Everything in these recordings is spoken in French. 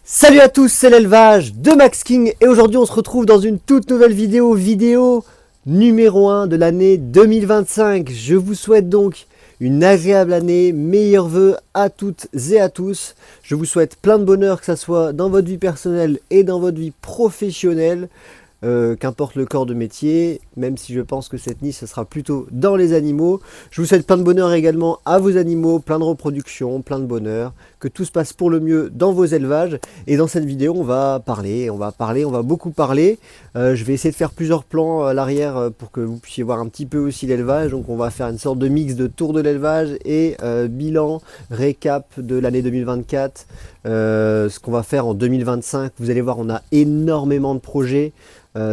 Salut à tous, c'est l'élevage de Max King et aujourd'hui on se retrouve dans une toute nouvelle vidéo numéro 1 de l'année 2025. Je vous souhaite donc une agréable année, meilleurs vœux à toutes et à tous. Je vous souhaite plein de bonheur, que ce soit dans votre vie personnelle et dans votre vie professionnelle. Qu'importe le corps de métier, même si je pense que cette niche, ce sera plutôt dans les animaux. Je vous souhaite plein de bonheur également à vos animaux, plein de reproduction, plein de bonheur, que tout se passe pour le mieux dans vos élevages. Et dans cette vidéo, on va beaucoup parler. Je vais essayer de faire plusieurs plans à l'arrière pour que vous puissiez voir un petit peu aussi l'élevage. Donc on va faire une sorte de mix de tour de l'élevage et bilan, récap de l'année 2024. Ce qu'on va faire en 2025, vous allez voir, on a énormément de projets.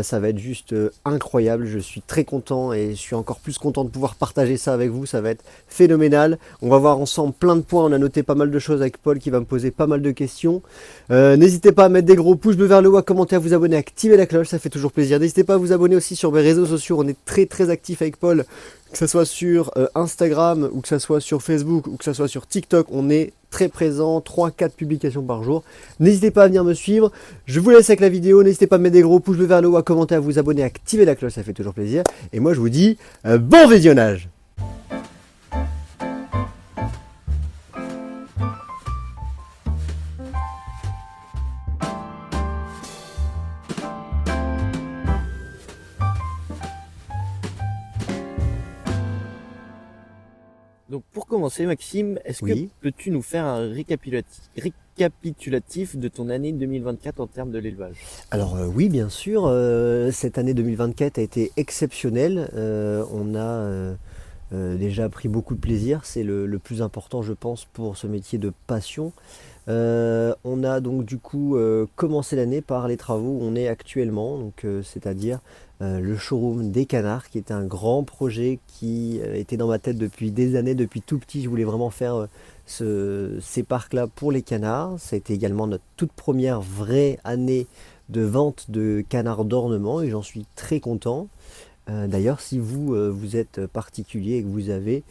Ça va être juste incroyable, je suis très content et je suis encore plus content de pouvoir partager ça avec vous, ça va être phénoménal. On va voir ensemble plein de points, on a noté pas mal de choses avec Paul qui va me poser pas mal de questions. N'hésitez pas à mettre des gros pouces bleus vers le haut, à commenter, à vous abonner, à activer la cloche, ça fait toujours plaisir. N'hésitez pas à vous abonner aussi sur mes réseaux sociaux, on est très actifs avec Paul, que ce soit sur Instagram ou que ce soit sur Facebook ou que ce soit sur TikTok, on est très présent, 3-4 publications par jour. N'hésitez pas à venir me suivre. Je vous laisse avec la vidéo. N'hésitez pas à mettre des gros pouces bleus vers le haut, à commenter, à vous abonner, à activer la cloche, ça fait toujours plaisir. Et moi je vous dis bon visionnage. Donc pour commencer, Maxime, est-ce que Oui. peux-tu nous faire un récapitulatif de ton année 2024 en termes de l'élevage? Alors oui, bien sûr, cette année 2024 a été exceptionnelle. On a déjà pris beaucoup de plaisir. C'est le plus important, je pense, pour ce métier de passion. On a donc du coup commencé l'année par les travaux où on est actuellement, donc c'est-à-dire le showroom des canards, qui est un grand projet qui était dans ma tête depuis des années, depuis tout petit. Je voulais vraiment faire ces parcs-là pour les canards. Ça a été également notre toute première vraie année de vente de canards d'ornement et j'en suis très content. D'ailleurs, si vous êtes particulier et que vous avez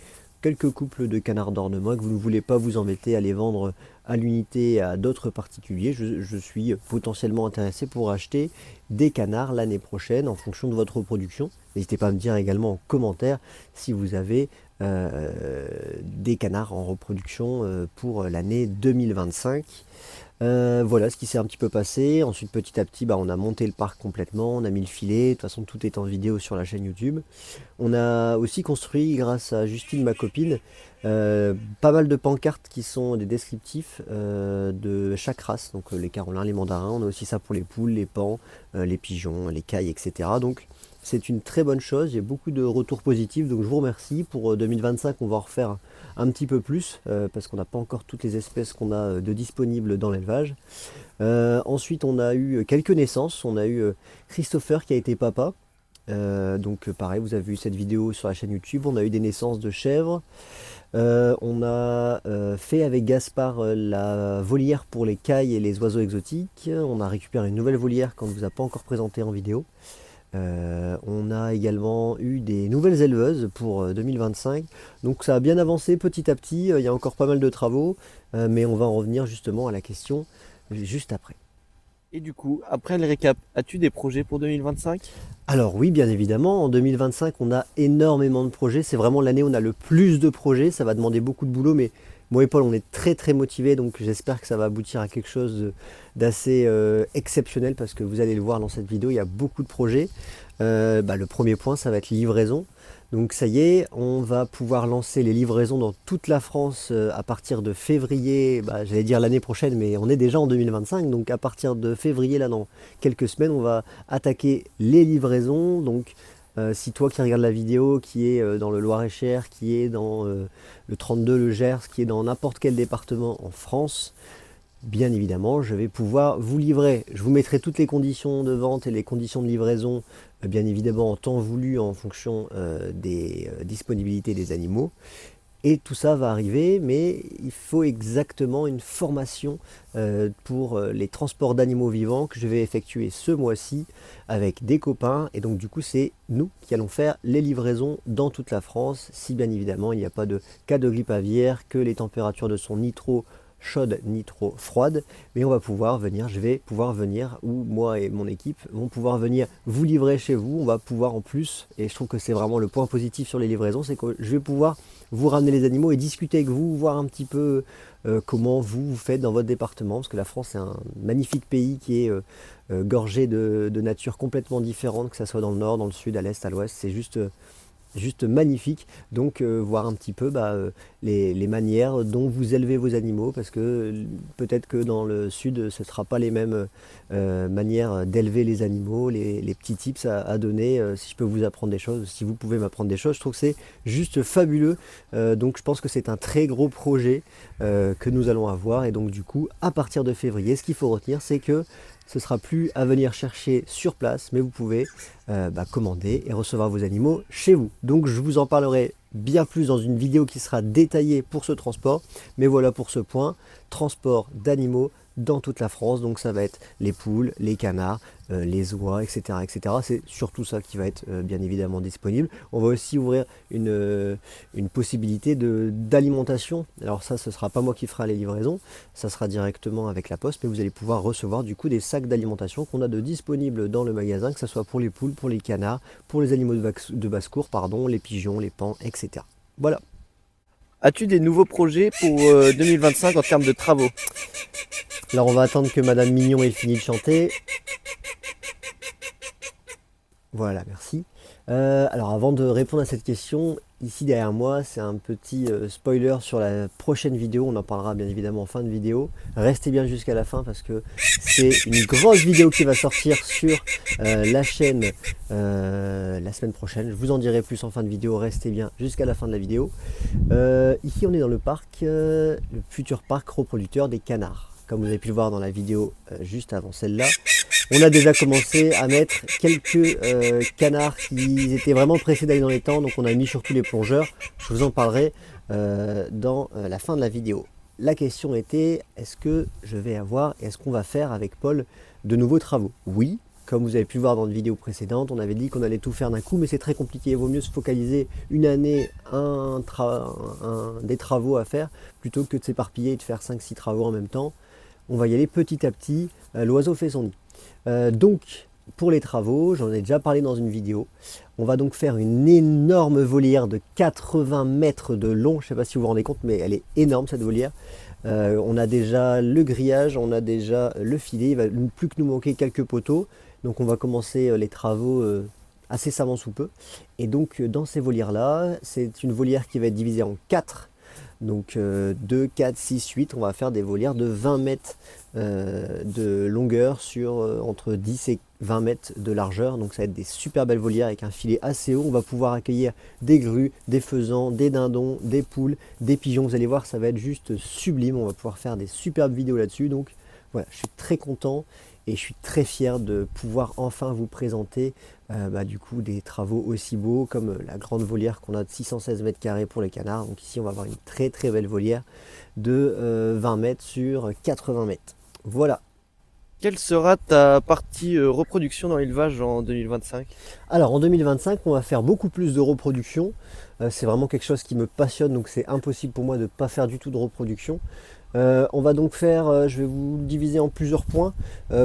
quelques couples de canards d'ornement et que vous ne voulez pas vous embêter à les vendre à l'unité à d'autres particuliers, je suis potentiellement intéressé pour acheter des canards l'année prochaine en fonction de votre reproduction. N'hésitez pas à me dire également en commentaire si vous avez des canards en reproduction pour l'année 2025. Voilà ce qui s'est un petit peu passé. Ensuite, petit à petit, on a monté le parc complètement, on a mis le filet. De toute façon, tout est en vidéo sur la chaîne YouTube. On a aussi construit, grâce à Justine, ma copine, pas mal de pancartes qui sont des descriptifs de chaque race. Donc les carolins, les mandarins. On a aussi ça pour les poules, les paons, les pigeons, les cailles, etc. Donc c'est une très bonne chose. J'ai beaucoup de retours positifs. Donc je vous remercie. Pour 2025, on va en refaire un petit peu plus parce qu'on n'a pas encore toutes les espèces qu'on a de disponibles dans l'élevage. Ensuite, on a eu quelques naissances. On a eu Christopher qui a été papa. Donc pareil, vous avez vu cette vidéo sur la chaîne YouTube. On a eu des naissances de chèvres. On a fait avec Gaspard la volière pour les cailles et les oiseaux exotiques. On a récupéré une nouvelle volière qu'on ne vous a pas encore présentée en vidéo. On a également eu des nouvelles éleveuses pour 2025, donc ça a bien avancé petit à petit. Il y a encore pas mal de travaux, mais on va en revenir justement à la question juste après. Et du coup, après le récap, as-tu des projets pour 2025? Alors oui, bien évidemment, en 2025 on a énormément de projets, c'est vraiment l'année où on a le plus de projets. Ça va demander beaucoup de boulot, mais moi et Paul on est très motivés, donc j'espère que ça va aboutir à quelque chose d'assez exceptionnel, parce que vous allez le voir dans cette vidéo, il y a beaucoup de projets. Le premier point, ça va être livraison. Donc ça y est, on va pouvoir lancer les livraisons dans toute la France à partir de février, j'allais dire l'année prochaine, mais on est déjà en 2025, donc à partir de février, là dans quelques semaines, on va attaquer les livraisons. Donc si toi qui regardes la vidéo, qui est dans le Loir-et-Cher, qui est dans le 32, le Gers, qui est dans n'importe quel département en France, bien évidemment, je vais pouvoir vous livrer. Je vous mettrai toutes les conditions de vente et les conditions de livraison, bien évidemment en temps voulu en fonction des disponibilités des animaux. Et tout ça va arriver, mais il faut exactement une formation pour les transports d'animaux vivants que je vais effectuer ce mois-ci avec des copains. Et donc du coup, c'est nous qui allons faire les livraisons dans toute la France, si bien évidemment il n'y a pas de cas de grippe aviaire, que les températures ne sont ni trop chaude ni trop froide, mais on va pouvoir venir, je vais pouvoir venir, ou moi et mon équipe vont pouvoir venir vous livrer chez vous. On va pouvoir en plus, et je trouve que c'est vraiment le point positif sur les livraisons, c'est que je vais pouvoir vous ramener les animaux et discuter avec vous, voir un petit peu comment vous faites dans votre département, parce que la France est un magnifique pays qui est gorgé de nature complètement différente, que ce soit dans le nord, dans le sud, à l'est, à l'ouest. C'est juste magnifique. Donc voir un petit peu les manières dont vous élevez vos animaux, parce que peut-être que dans le sud ce ne sera pas les mêmes manières d'élever les animaux, les petits tips à donner. Si je peux vous apprendre des choses, si vous pouvez m'apprendre des choses, je trouve que c'est juste fabuleux. Donc je pense que c'est un très gros projet que nous allons avoir, et donc du coup à partir de février, ce qu'il faut retenir, c'est que ce sera plus à venir chercher sur place, mais vous pouvez commander et recevoir vos animaux chez vous. Donc je vous en parlerai bien plus dans une vidéo qui sera détaillée pour ce transport. Mais voilà pour ce point, transport d'animaux dans toute la France. Donc ça va être les poules, les canards, les oies, etc. etc. C'est surtout ça qui va être bien évidemment disponible. On va aussi ouvrir une possibilité d'alimentation. Alors ça, ce ne sera pas moi qui fera les livraisons, ça sera directement avec la poste, mais vous allez pouvoir recevoir du coup des sacs d'alimentation qu'on a de disponibles dans le magasin, que ce soit pour les poules, pour les canards, pour les animaux de basse-cour, pardon, les pigeons, les paons, etc. Voilà. As-tu des nouveaux projets pour 2025 en termes de travaux? Alors on va attendre que Madame Mignon ait fini de chanter. Voilà, merci. Alors avant de répondre à cette question, ici derrière moi, c'est un petit spoiler sur la prochaine vidéo. On en parlera bien évidemment en fin de vidéo. Restez bien jusqu'à la fin parce que c'est une grosse vidéo qui va sortir sur la chaîne la semaine prochaine. Je vous en dirai plus en fin de vidéo. Restez bien jusqu'à la fin de la vidéo. Ici, on est dans le parc, le futur parc reproducteur des canards. Comme vous avez pu le voir dans la vidéo juste avant celle-là. On a déjà commencé à mettre quelques canards qui étaient vraiment pressés d'aller dans les temps, donc on a mis surtout les plongeurs. Je vous en parlerai dans la fin de la vidéo. La question était, est-ce que je vais avoir, est-ce qu'on va faire avec Paul de nouveaux travaux? Oui, comme vous avez pu le voir dans une vidéo précédente, on avait dit qu'on allait tout faire d'un coup, mais c'est très compliqué. Il vaut mieux se focaliser une année, des travaux à faire, plutôt que de s'éparpiller et de faire 5-6 travaux en même temps. On va y aller petit à petit, l'oiseau fait son nid. Donc pour les travaux, j'en ai déjà parlé dans une vidéo, on va donc faire une énorme volière de 80 mètres de long. Je ne sais pas si vous vous rendez compte, mais elle est énorme cette volière. On a déjà le grillage, on a déjà le filet, il ne va plus que nous manquer quelques poteaux. Donc on va commencer les travaux incessamment sous peu. Et donc dans ces volières là, c'est une volière qui va être divisée en 4. Donc 2, 4, 6, 8, on va faire des volières de 20 mètres de longueur sur entre 10 et 20 mètres de largeur. Donc ça va être des super belles volières avec un filet assez haut. On va pouvoir accueillir des grues, des faisans, des dindons, des poules, des pigeons. Vous allez voir, ça va être juste sublime. On va pouvoir faire des superbes vidéos là-dessus. Donc voilà, je suis très content et je suis très fier de pouvoir enfin vous présenter du coup des travaux aussi beaux comme la grande volière qu'on a de 616 mètres carrés pour les canards. Donc ici on va avoir une très très belle volière de 20 mètres sur 80 mètres. Voilà. Quelle sera ta partie reproduction dans l'élevage en 2025? Alors en 2025 on va faire beaucoup plus de reproduction. C'est vraiment quelque chose qui me passionne, donc c'est impossible pour moi de ne pas faire du tout de reproduction. On va donc faire, je vais vous le diviser en plusieurs points.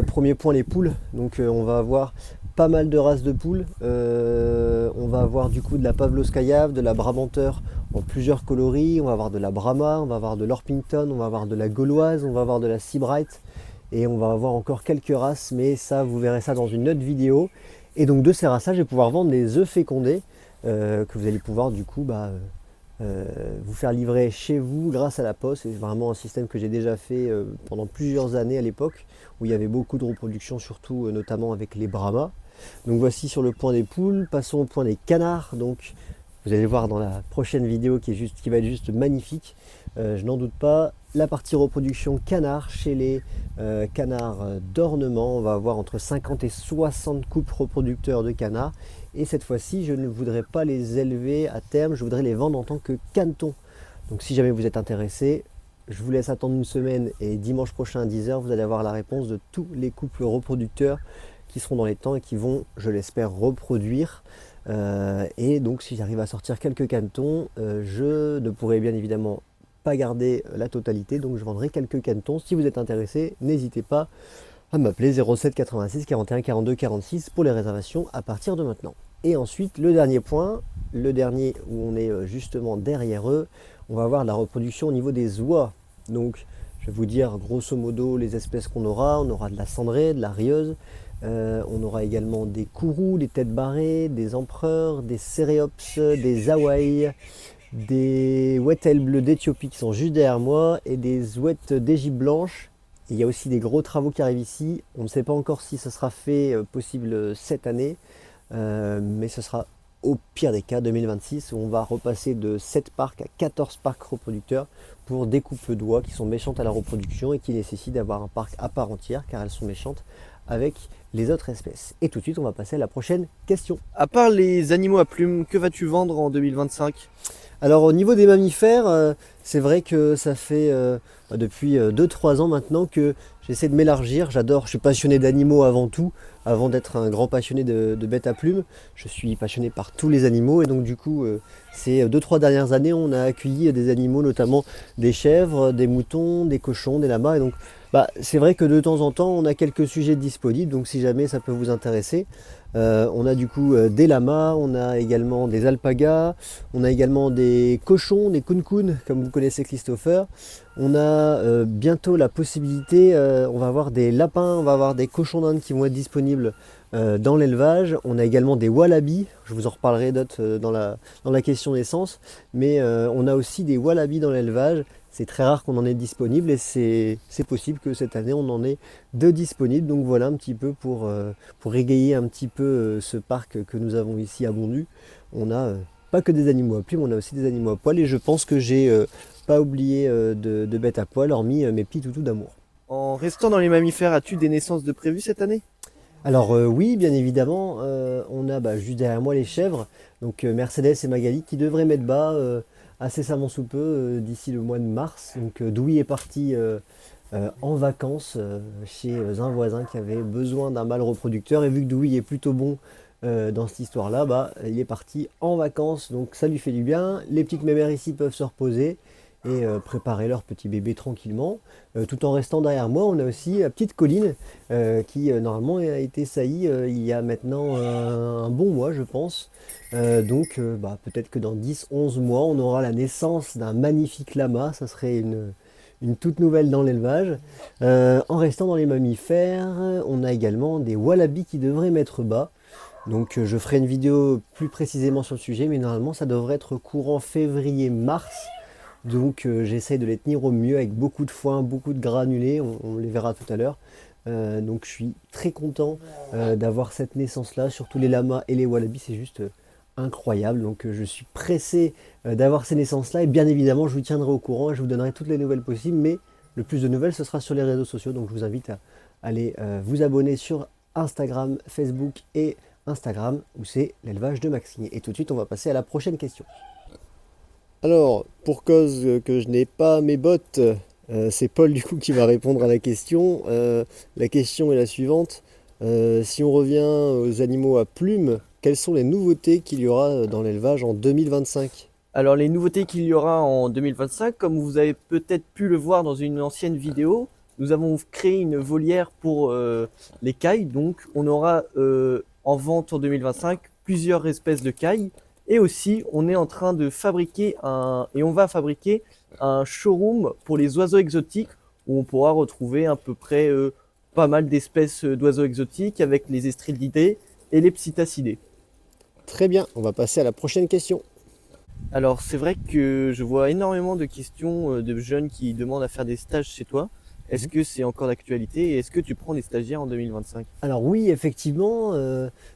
Premier point, les poules. Donc on va avoir pas mal de races de poules. On va avoir du coup de la Pavlovskaya, de la Brabanteur en plusieurs coloris. On va avoir de la Brahma, on va avoir de l'Orpington, on va avoir de la Gauloise, on va avoir de la Seabright. Et on va avoir encore quelques races, mais ça vous verrez ça dans une autre vidéo. Et donc de ces races-là, je vais pouvoir vendre les œufs fécondés que vous allez pouvoir du coup vous faire livrer chez vous grâce à la poste. C'est vraiment un système que j'ai déjà fait pendant plusieurs années à l'époque, où il y avait beaucoup de reproduction, surtout notamment avec les Brahmas. Donc voici sur le point des poules. Passons au point des canards. Donc vous allez voir dans la prochaine vidéo qui va être juste magnifique, je n'en doute pas. La partie reproduction canard, chez les canards d'ornement, on va avoir entre 50 et 60 couples reproducteurs de canards. Et cette fois-ci, je ne voudrais pas les élever à terme, je voudrais les vendre en tant que canetons. Donc si jamais vous êtes intéressé, je vous laisse attendre une semaine et dimanche prochain à 10 h, vous allez avoir la réponse de tous les couples reproducteurs qui seront dans les temps et qui vont, je l'espère, reproduire. Et donc si j'arrive à sortir quelques canetons, je ne pourrai bien évidemment pas garder la totalité, donc je vendrai quelques canetons. Si vous êtes intéressé, n'hésitez pas à m'appeler 07 86 41 42 46 pour les réservations à partir de maintenant. Et ensuite, le dernier point, le dernier où on est justement derrière eux, on va voir la reproduction au niveau des oies. Donc, je vais vous dire grosso modo les espèces qu'on aura. On aura de la cendrée, de la rieuse, on aura également des kourous, des têtes barrées, des empereurs, des céréops, des hawaïs, des ouettelles bleues d'Éthiopie qui sont juste derrière moi et des ouettes d'Égypte blanche. Il y a aussi des gros travaux qui arrivent ici. On ne sait pas encore si ce sera fait possible cette année, mais ce sera au pire des cas 2026 où on va repasser de 7 parcs à 14 parcs reproducteurs pour des couples d'oies qui sont méchantes à la reproduction et qui nécessitent d'avoir un parc à part entière car elles sont méchantes avec les autres espèces. Et tout de suite, on va passer à la prochaine question. À part les animaux à plumes, que vas-tu vendre en 2025? Alors au niveau des mammifères, c'est vrai que ça fait depuis 2-3 ans maintenant que j'essaie de m'élargir. Je suis passionné d'animaux avant tout, avant d'être un grand passionné de bêtes à plumes. Je suis passionné par tous les animaux et donc du coup, ces 2-3 dernières années, on a accueilli des animaux, notamment des chèvres, des moutons, des cochons, des lamas. Et donc c'est vrai que de temps en temps, on a quelques sujets disponibles, donc si jamais ça peut vous intéresser. On a du coup des lamas, on a également des alpagas, on a également des cochons, des kunkun, comme vous connaissez Christopher. On a bientôt la possibilité, on va avoir des lapins, on va avoir des cochons d'Inde qui vont être disponibles dans l'élevage. On a également des wallabies, je vous en reparlerai d'autres dans la question d'essence, mais on a aussi des wallabies dans l'élevage. C'est très rare qu'on en ait disponible et c'est possible que cette année on en ait 2 disponibles. Donc voilà un petit peu pour égayer un petit peu ce parc que nous avons ici à Bondu. On a pas que des animaux à plumes, on a aussi des animaux à poil et je pense que j'ai pas oublié de bêtes à poil hormis mes petits toutous d'amour. En restant dans les mammifères, as-tu des naissances de prévues cette année? Alors oui, bien évidemment, on a juste derrière moi les chèvres, donc Mercedes et Magali qui devraient mettre bas incessamment sous peu d'ici le mois de mars. Donc Douy est parti en vacances chez un voisin qui avait besoin d'un mâle reproducteur et vu que Douy est plutôt bon dans cette histoire-là, il est parti en vacances, donc ça lui fait du bien. Les petites mémères ici peuvent se reposer et préparer leur petit bébé tranquillement. Tout en restant derrière moi, on a aussi la petite Colline qui normalement a été saillie il y a maintenant un bon mois, je pense. Donc peut-être que dans 10-11 mois, on aura la naissance d'un magnifique lama. Ça serait une toute nouvelle dans l'élevage. En restant dans les mammifères, on a également des wallabies qui devraient mettre bas. Donc je ferai une vidéo plus précisément sur le sujet, mais normalement ça devrait être courant février-mars. Donc j'essaye de les tenir au mieux avec beaucoup de foin, beaucoup de granulés, on les verra tout à l'heure. Donc je suis très content d'avoir cette naissance-là, surtout les lamas et les wallabies, c'est juste incroyable. Donc je suis pressé d'avoir ces naissances-là et bien évidemment je vous tiendrai au courant et je vous donnerai toutes les nouvelles possibles, mais le plus de nouvelles ce sera sur les réseaux sociaux, donc je vous invite à aller vous abonner sur Instagram, Facebook et Instagram où c'est l'élevage de Maxine. Et tout de suite on va passer à la prochaine question. Alors, pour cause que je n'ai pas mes bottes, c'est Paul du coup qui va répondre à la question. La question est la suivante. Si on revient aux animaux à plumes, quelles sont les nouveautés qu'il y aura dans l'élevage en 2025? Alors les nouveautés qu'il y aura en 2025, comme vous avez peut-être pu le voir dans une ancienne vidéo, nous avons créé une volière pour les cailles. Donc on aura en vente en 2025 plusieurs espèces de cailles. Et aussi, on est en train de fabriquer on va fabriquer un showroom pour les oiseaux exotiques où on pourra retrouver à peu près pas mal d'espèces d'oiseaux exotiques avec les estrelidés et les psittacidés. Très bien, on va passer à la prochaine question. Alors, c'est vrai que je vois énormément de questions de jeunes qui demandent à faire des stages chez toi. Est-ce que c'est encore d'actualité et est-ce que tu prends des stagiaires en 2025? Alors oui, effectivement.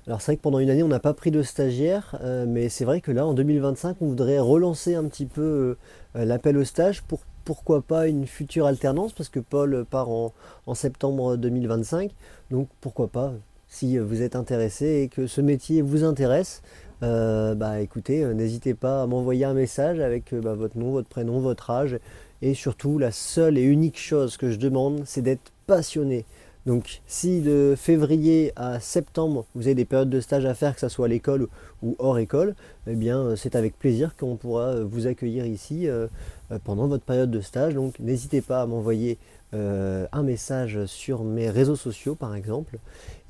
Alors c'est vrai que pendant une année, on n'a pas pris de stagiaire, mais c'est vrai que là, en 2025, on voudrait relancer un petit peu l'appel au stage pour pourquoi pas une future alternance, parce que Paul part en septembre 2025. Donc pourquoi pas, si vous êtes intéressé et que ce métier vous intéresse, écoutez, n'hésitez pas à m'envoyer un message avec votre nom, votre prénom, votre âge. Et surtout, la seule et unique chose que je demande, c'est d'être passionné. Donc si de février à septembre, vous avez des périodes de stage à faire, que ce soit à l'école ou hors école, eh bien c'est avec plaisir qu'on pourra vous accueillir ici pendant votre période de stage. Donc n'hésitez pas à m'envoyer un message sur mes réseaux sociaux par exemple,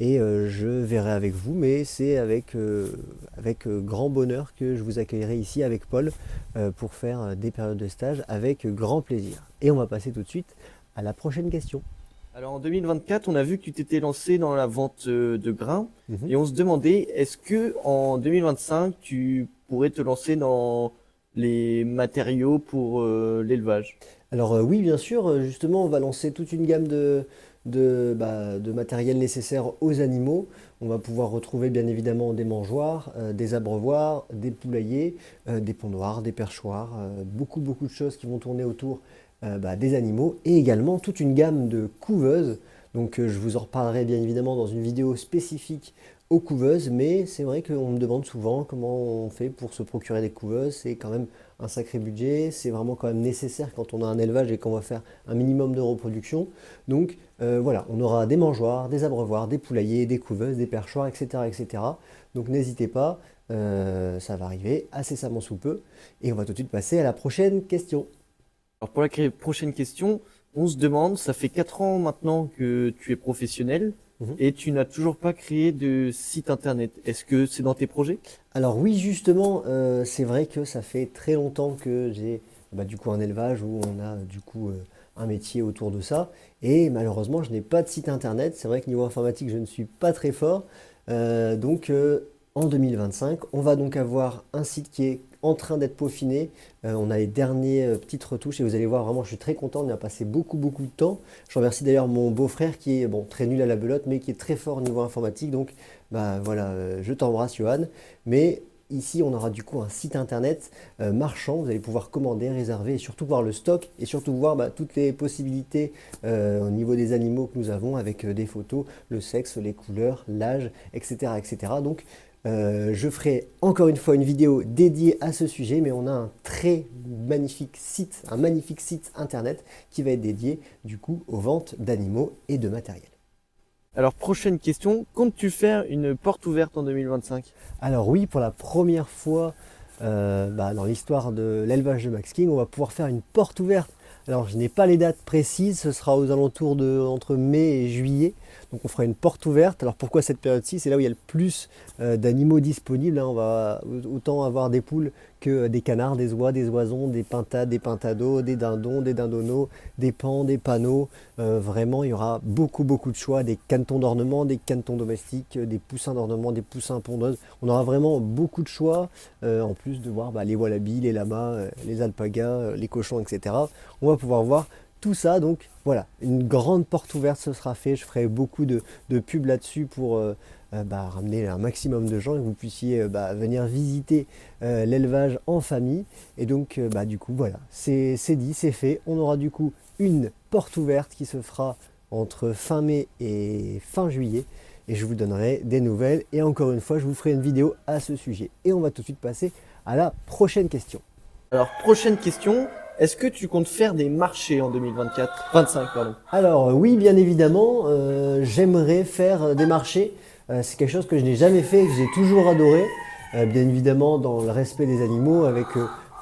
et je verrai avec vous, mais c'est avec grand bonheur que je vous accueillerai ici avec Paul pour faire des périodes de stage avec grand plaisir. Et on va passer tout de suite à la prochaine question. Alors en 2024, on a vu que tu t'étais lancé dans la vente de grains Mhm. et on se demandait, est-ce que en 2025, tu pourrais te lancer dans les matériaux pour l'élevage? Alors oui, bien sûr, justement, on va lancer toute une gamme de matériel nécessaire aux animaux. On va pouvoir retrouver bien évidemment des mangeoires, des abreuvoirs, des poulaillers, des pondoirs, des perchoirs, beaucoup de choses qui vont tourner autour des animaux, et également toute une gamme de couveuses. Donc je vous en reparlerai bien évidemment dans une vidéo spécifique aux couveuses, mais c'est vrai qu'on me demande souvent comment on fait pour se procurer des couveuses. C'est quand même un sacré budget, c'est vraiment quand même nécessaire quand on a un élevage et qu'on va faire un minimum de reproduction. Donc voilà, on aura des mangeoires, des abreuvoirs, des poulaillers, des couveuses, des perchoirs, etc. etc. Donc n'hésitez pas, ça va arriver incessamment sous peu. Et on va tout de suite passer à la prochaine question. Alors pour la prochaine question, on se demande, ça fait 4 ans maintenant que tu es professionnel Mhm. et tu n'as toujours pas créé de site internet. Est-ce que c'est dans tes projets? Alors oui, justement, c'est vrai que ça fait très longtemps que j'ai du coup un élevage où on a du coup un métier autour de ça. Et malheureusement, je n'ai pas de site internet. C'est vrai que niveau informatique, je ne suis pas très fort. Donc en 2025, on va donc avoir un site qui est en train d'être peaufiné. On a les dernières petites retouches et vous allez voir, vraiment, je suis très content. On y a passé beaucoup de temps. Je remercie d'ailleurs mon beau-frère qui est bon, très nul à la belote, mais qui est très fort au niveau informatique. Donc bah voilà, je t'embrasse, Johan. Mais ici, on aura du coup un site internet marchand. Vous allez pouvoir commander, réserver et surtout voir le stock et surtout voir toutes les possibilités au niveau des animaux que nous avons avec des photos, le sexe, les couleurs, l'âge, etc., etc. Donc, je ferai encore une fois une vidéo dédiée à ce sujet, mais on a un magnifique site internet qui va être dédié du coup aux ventes d'animaux et de matériel. Alors prochaine question, comptes-tu faire une porte ouverte en 2025? Alors oui, pour la première fois dans l'histoire de l'élevage de Max King, on va pouvoir faire une porte ouverte. Alors je n'ai pas les dates précises, ce sera aux alentours de entre mai et juillet. Donc on fera une porte ouverte. Alors pourquoi cette période-ci? C'est là où il y a le plus d'animaux disponibles, hein. On va autant avoir des poules que des canards, des oies, des oisons, des pintades, des pintados, des dindons, des dindonneaux, des pans, des panneaux. Vraiment, il y aura beaucoup de choix, des canetons d'ornement, des canetons domestiques, des poussins d'ornement, des poussins pondeuses. On aura vraiment beaucoup de choix, en plus de voir les wallabies, les lamas, les alpagas, les cochons, etc. On va pouvoir voir tout ça. Donc voilà, une grande porte ouverte, ce sera fait. Je ferai beaucoup de pubs là-dessus pour ramener un maximum de gens et que vous puissiez venir visiter l'élevage en famille. Et donc du coup voilà, c'est dit, c'est fait. On aura du coup une porte ouverte qui se fera entre fin mai et fin juillet. Et je vous donnerai des nouvelles. Et encore une fois, je vous ferai une vidéo à ce sujet. Et on va tout de suite passer à la prochaine question. Alors prochaine question, est-ce que tu comptes faire des marchés en 25 pardon? Alors oui, bien évidemment, j'aimerais faire des marchés. C'est quelque chose que je n'ai jamais fait et que j'ai toujours adoré. Bien évidemment, dans le respect des animaux, avec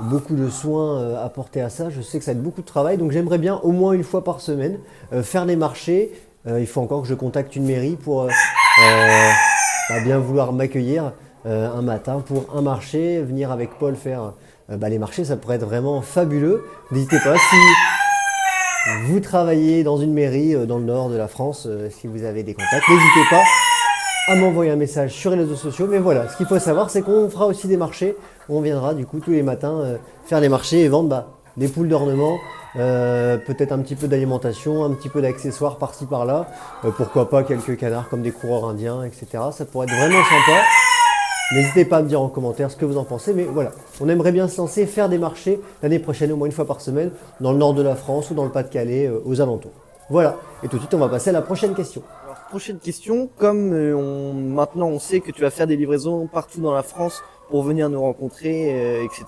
beaucoup de soins apportés à ça. Je sais que ça va être beaucoup de travail, donc j'aimerais bien au moins une fois par semaine faire des marchés. Il faut encore que je contacte une mairie pour bien vouloir m'accueillir un matin pour un marché, venir avec Paul faire les marchés. Ça pourrait être vraiment fabuleux. N'hésitez pas, si vous travaillez dans une mairie dans le nord de la France, si vous avez des contacts, n'hésitez pas à m'envoyer un message sur les réseaux sociaux. Mais voilà, ce qu'il faut savoir, c'est qu'on fera aussi des marchés. On viendra du coup tous les matins faire des marchés et vendre des poules d'ornement, peut-être un petit peu d'alimentation, un petit peu d'accessoires par-ci par-là. Pourquoi pas quelques canards comme des coureurs indiens, etc. Ça pourrait être vraiment sympa. N'hésitez pas à me dire en commentaire ce que vous en pensez. Mais voilà, on aimerait bien se lancer, faire des marchés l'année prochaine, au moins une fois par semaine, dans le nord de la France ou dans le Pas-de-Calais, aux alentours. Voilà, et tout de suite on va passer à la prochaine question. Alors prochaine question, comme maintenant on sait que tu vas faire des livraisons partout dans la France pour venir nous rencontrer, etc.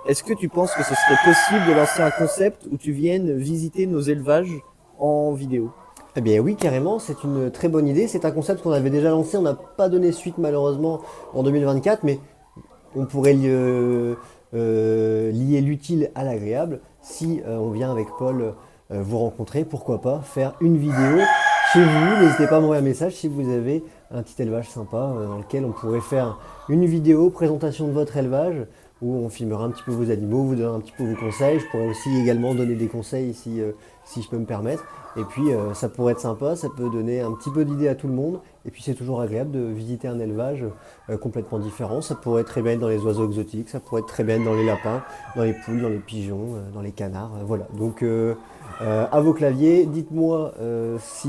Est-ce que tu penses que ce serait possible de lancer un concept où tu viennes visiter nos élevages en vidéo? Eh bien oui, carrément, c'est une très bonne idée. C'est un concept qu'on avait déjà lancé, on n'a pas donné suite malheureusement en 2024, mais on pourrait lier l'utile à l'agréable. Si on vient avec Paul vous rencontrer, pourquoi pas faire une vidéo chez vous. N'hésitez pas à m'envoyer un message si vous avez un petit élevage sympa dans lequel on pourrait faire une vidéo présentation de votre élevage où on filmera un petit peu vos animaux, vous donnera un petit peu vos conseils. Je pourrais aussi également donner des conseils si je peux me permettre. Et puis ça pourrait être sympa, ça peut donner un petit peu d'idées à tout le monde. Et puis c'est toujours agréable de visiter un élevage complètement différent. Ça pourrait très bien être dans les oiseaux exotiques, ça pourrait être très bien être dans les lapins, dans les poules, dans les pigeons, dans les canards. Voilà. Donc à vos claviers, dites-moi si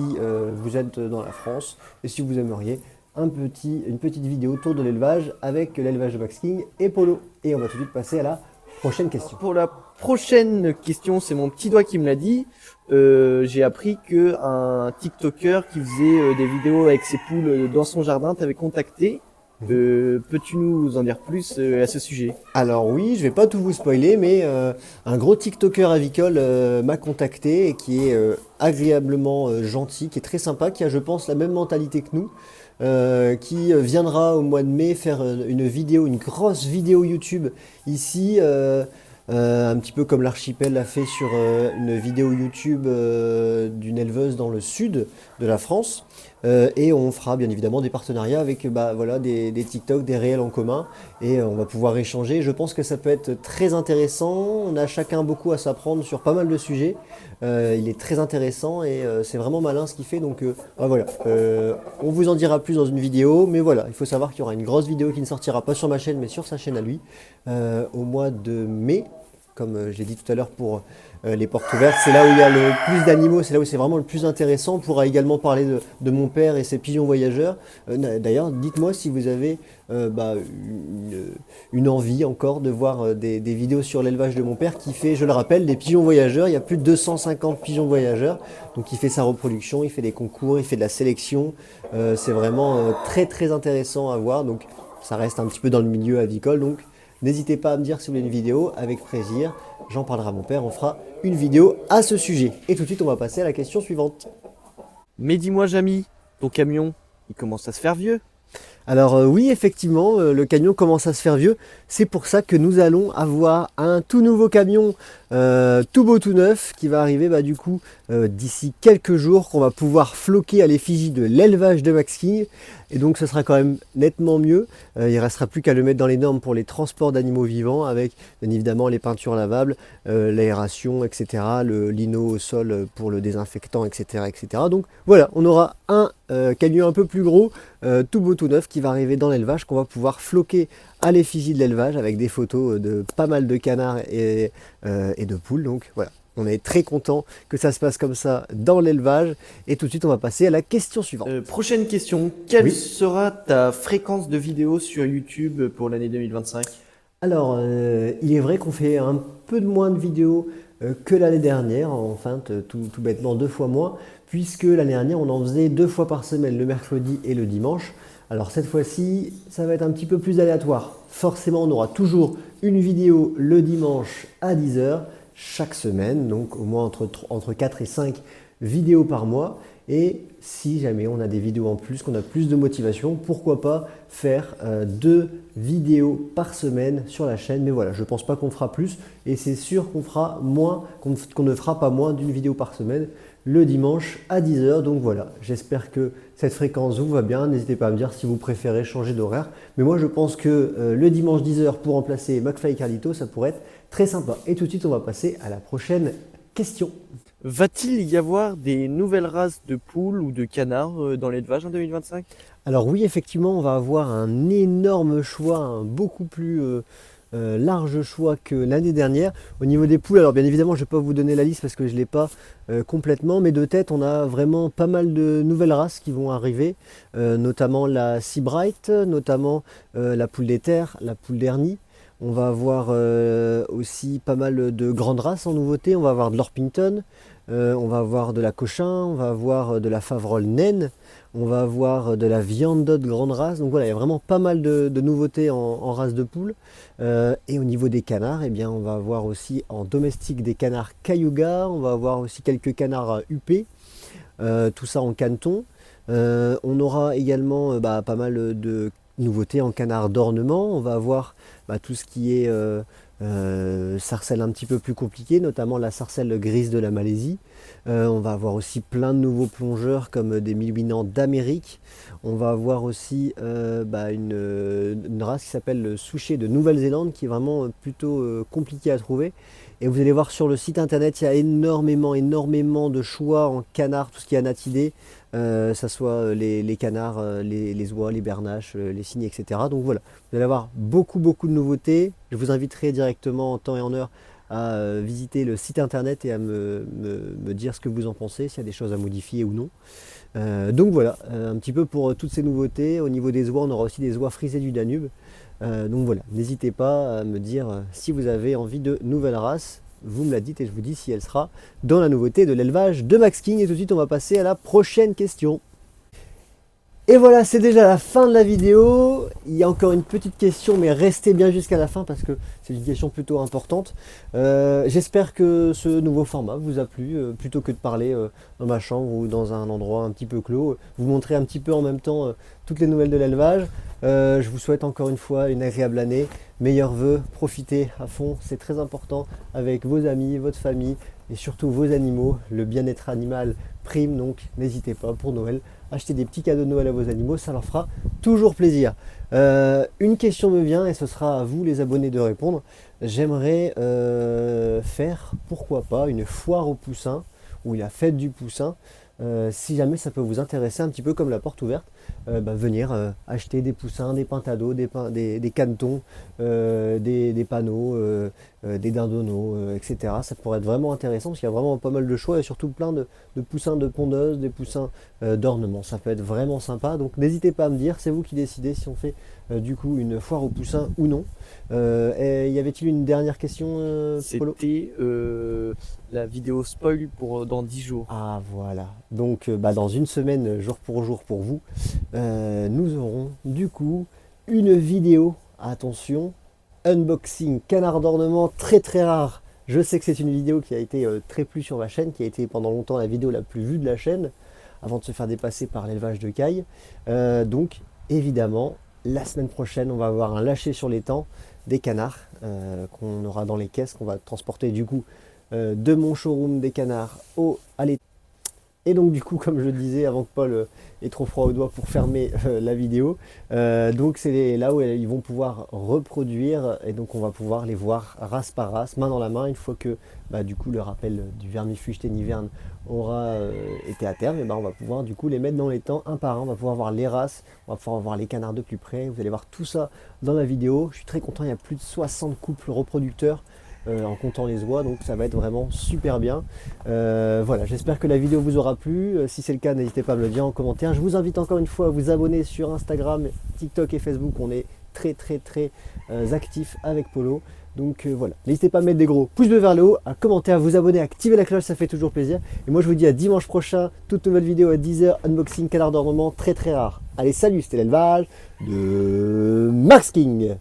vous êtes dans la France et si vous aimeriez une petite vidéo autour de l'élevage avec l'élevage de Max King et Polo. Et on va tout de suite passer à la prochaine question. Pour la prochaine question, c'est mon petit doigt qui me l'a dit. J'ai appris que un TikToker qui faisait des vidéos avec ses poules dans son jardin t'avait contacté. Peux-tu nous en dire plus à ce sujet? Alors oui, je vais pas tout vous spoiler, mais un gros TikToker avicole m'a contacté et qui est agréablement gentil, qui est très sympa, qui a, je pense, la même mentalité que nous, qui viendra au mois de mai faire une vidéo, une grosse vidéo YouTube ici, un petit peu comme l'archipel l'a fait sur une vidéo YouTube d'une éleveuse dans le sud de la France. Et on fera bien évidemment des partenariats avec voilà, des TikTok, des réels en commun. Et on va pouvoir échanger. Je pense que ça peut être très intéressant. On a chacun beaucoup à s'apprendre sur pas mal de sujets. Il est très intéressant et c'est vraiment malin ce qu'il fait. Donc voilà, on vous en dira plus dans une vidéo. Mais voilà, il faut savoir qu'il y aura une grosse vidéo qui ne sortira pas sur ma chaîne, mais sur sa chaîne à lui, au mois de mai. Comme je l'ai dit tout à l'heure pour les portes ouvertes, c'est là où il y a le plus d'animaux, c'est là où c'est vraiment le plus intéressant. On pourra également parler de mon père et ses pigeons voyageurs. D'ailleurs, dites-moi si vous avez une envie encore de voir des vidéos sur l'élevage de mon père qui fait, je le rappelle, des pigeons voyageurs. Il y a plus de 250 pigeons voyageurs. Donc il fait sa reproduction, il fait des concours, il fait de la sélection. C'est vraiment très très intéressant à voir. Donc ça reste un petit peu dans le milieu avicole. Donc n'hésitez pas à me dire si vous voulez une vidéo, avec plaisir. J'en parlerai à mon père, on fera une vidéo à ce sujet. Et tout de suite, on va passer à la question suivante. Mais dis-moi, Jamy, ton camion, il commence à se faire vieux. Alors oui, effectivement, le camion commence à se faire vieux. C'est pour ça que nous allons avoir un tout nouveau camion, tout beau, tout neuf, qui va arriver du coup d'ici quelques jours, qu'on va pouvoir floquer à l'effigie de l'élevage de Max King. Et donc ce sera quand même nettement mieux. Il ne restera plus qu'à le mettre dans les normes pour les transports d'animaux vivants, avec bien évidemment les peintures lavables, l'aération, etc., le lino au sol pour le désinfectant, etc., etc. Donc voilà, on aura un camion un peu plus gros, tout beau, tout neuf, qui va arriver dans l'élevage, qu'on va pouvoir floquer à l'effigie de l'élevage avec des photos de pas mal de canards et de poules. Donc voilà, on est très content que ça se passe comme ça dans l'élevage. Et tout de suite, on va passer à la question suivante. Prochaine question, quelle Oui. sera ta fréquence de vidéos sur YouTube pour l'année 2025? Alors, il est vrai qu'on fait un peu de moins de vidéos que l'année dernière, enfin tout bêtement 2 fois moins, puisque l'année dernière on en faisait 2 fois par semaine, le mercredi et le dimanche. Alors cette fois-ci, ça va être un petit peu plus aléatoire. Forcément, on aura toujours une vidéo le dimanche à 10 h chaque semaine, donc au moins entre 4 et 5 vidéos par mois. Et si jamais on a des vidéos en plus, qu'on a plus de motivation, pourquoi pas faire 2 vidéos par semaine sur la chaîne. Mais voilà, je ne pense pas qu'on fera plus et c'est sûr qu'on fera moins, qu'on ne fera pas moins d'une vidéo par semaine le dimanche à 10 h. Donc voilà, j'espère que cette fréquence vous va bien. N'hésitez pas à me dire si vous préférez changer d'horaire. Mais moi je pense que le dimanche 10 h pour remplacer McFly et Carlito, ça pourrait être très sympa. Et tout de suite, on va passer à la prochaine question. Va-t-il y avoir des nouvelles races de poules ou de canards dans l'élevage en 2025? Alors oui, effectivement, on va avoir un énorme choix, un beaucoup plus large choix que l'année dernière. Au niveau des poules, alors bien évidemment, je ne vais pas vous donner la liste parce que je ne l'ai pas complètement, mais de tête, on a vraiment pas mal de nouvelles races qui vont arriver, notamment la Seabright, notamment la poule d'éther, la poule d'Ernie. On va avoir aussi pas mal de grandes races en nouveauté. On va avoir de l'Orpington, on va avoir de la Cochin, on va avoir de la Faverolles naine, on va avoir de la Viandot grande race. Donc voilà, il y a vraiment pas mal de nouveautés en race de poule. Et au niveau des canards, eh bien, on va avoir aussi en domestique des canards Cayuga, on va avoir aussi quelques canards huppés. tout ça en canneton. On aura également pas mal de nouveautés en canard d'ornement. On va avoir tout ce qui est sarcelle un petit peu plus compliquée, notamment la sarcelle grise de la Malaisie. On va avoir aussi plein de nouveaux plongeurs comme des milluinants d'Amérique. On va avoir aussi une race qui s'appelle le souchet de Nouvelle-Zélande, qui est vraiment plutôt compliqué à trouver. Et vous allez voir sur le site internet, il y a énormément de choix en canard, tout ce qui est anatidé, ça soit les canards, les oies, les bernaches, les cygnes, etc. Donc voilà, vous allez avoir beaucoup de nouveautés. Je vous inviterai directement en temps et en heure à visiter le site internet et à me dire ce que vous en pensez, s'il y a des choses à modifier ou non. Donc voilà, un petit peu pour toutes ces nouveautés. Au niveau des oies, on aura aussi des oies frisées du Danube. Donc voilà, n'hésitez pas à me dire si vous avez envie de nouvelles races. Vous me la dites et je vous dis si elle sera dans la nouveauté de l'élevage de Max King. Et tout de suite, on va passer à la prochaine question. Et voilà, c'est déjà la fin de la vidéo. Il y a encore une petite question, mais restez bien jusqu'à la fin parce que c'est une question plutôt importante. J'espère que ce nouveau format vous a plu. Plutôt que de parler dans ma chambre ou dans un endroit un petit peu clos, vous montrer un petit peu en même temps toutes les nouvelles de l'élevage. Je vous souhaite encore une fois une agréable année. Meilleurs vœux, profitez à fond, c'est très important avec vos amis, votre famille et surtout vos animaux. Le bien-être animal prime, donc n'hésitez pas pour Noël. Achetez des petits cadeaux de Noël à vos animaux, ça leur fera toujours plaisir. Une question me vient et ce sera à vous les abonnés de répondre. J'aimerais faire, pourquoi pas, une foire aux poussins ou la fête du poussin. Si jamais ça peut vous intéresser, un petit peu comme la porte ouverte, venir acheter des poussins, des pintades, des cannetons, des panneaux, des dindonneaux, etc. Ça pourrait être vraiment intéressant parce qu'il y a vraiment pas mal de choix et surtout plein de poussins de pondeuses, des poussins d'ornement. Ça peut être vraiment sympa, donc n'hésitez pas à me dire, c'est vous qui décidez si on fait du coup une foire aux poussins ou non. Et y avait-il une dernière question, Polo ? C'était la vidéo spoil pour dans 10 jours. Ah voilà, donc dans une semaine, jour pour jour pour vous, nous aurons du coup une vidéo, attention, unboxing canard d'ornement très rare. Je sais que c'est une vidéo qui a été très plus sur ma chaîne, qui a été pendant longtemps la vidéo la plus vue de la chaîne, avant de se faire dépasser par l'élevage de cailles. Donc évidemment, la semaine prochaine, on va avoir un lâcher sur l'étang des canards qu'on aura dans les caisses, qu'on va transporter du coup de mon showroom des canards à l'étang. Et donc du coup, comme je le disais avant que Paul ait trop froid aux doigts pour fermer la vidéo, donc c'est là où ils vont pouvoir reproduire et donc on va pouvoir les voir race par race, main dans la main, une fois que du coup le rappel du vermifuge téniverne aura été à terme, et on va pouvoir du coup les mettre dans les temps un par un, on va pouvoir voir les races, on va pouvoir voir les canards de plus près, vous allez voir tout ça dans la vidéo. Je suis très content, il y a plus de 60 couples reproducteurs. En comptant les oies, donc ça va être vraiment super bien. Voilà, j'espère que la vidéo vous aura plu. Si c'est le cas, n'hésitez pas à me le dire en commentaire. Je vous invite encore une fois à vous abonner sur Instagram, TikTok et Facebook. On est très actifs avec Polo. Donc voilà, n'hésitez pas à mettre des gros pouces bleus vers le haut, à commenter, à vous abonner, à activer la cloche, ça fait toujours plaisir. Et moi je vous dis à dimanche prochain, toute nouvelle vidéo à 10 h, unboxing canard d'ornement très rare. Allez, salut, c'était l'élevage de Max King.